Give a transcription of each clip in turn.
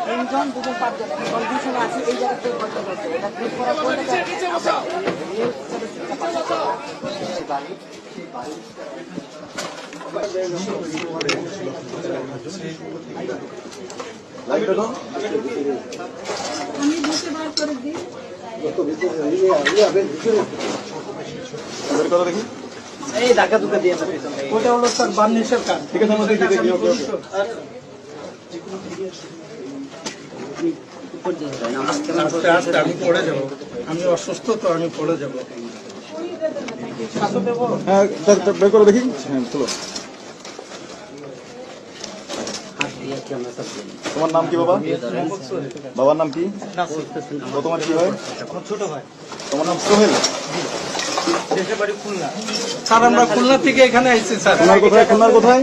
তিনজন দুজন পাঁচজন কন্ডিশন আছে এই জায়গাতে করতে করতে এটা ক্লিক করার পরে আমি বুঝতে বার করে দিই দেখি এই ধাক্কা ধুকা দিয়ে ওটা হলো স্যার বার্নিশের কাজ। ঠিক আছে, আমরা দেখি দেখি ওকে ওকে আস্তে আস্তে আমি পড়ে যাবো, আমি অসুস্থ তো আমি পড়ে যাবো। হ্যাঁ বের করে দেখি। হ্যাঁ চলো। তোমার নাম কি বাবা? বাবার নাম কি? ও তোমার কি হয়? ছোট ভাই। তোমার নাম সোহেল? দেশের বাড়ি খুলনা। স্যার আমরা খুলনা থেকে এখানে আইছি স্যার। খুলনার কোথায়? খুলনার কোথায়?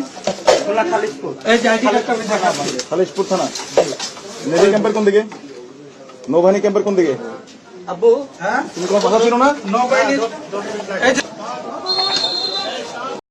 খুলনা খালিশপুর। এই যে আইডি কার্ডটা আমি দেখাবো। খালিশপুর থানা। নেভি ক্যাম্পের কোন দিকে? নৌবাহিনী ক্যাম্পের কোন দিকে? আব্বু হ্যাঁ তুমি তোমার বাসা ছিল না? নৌবাহিনী এই যে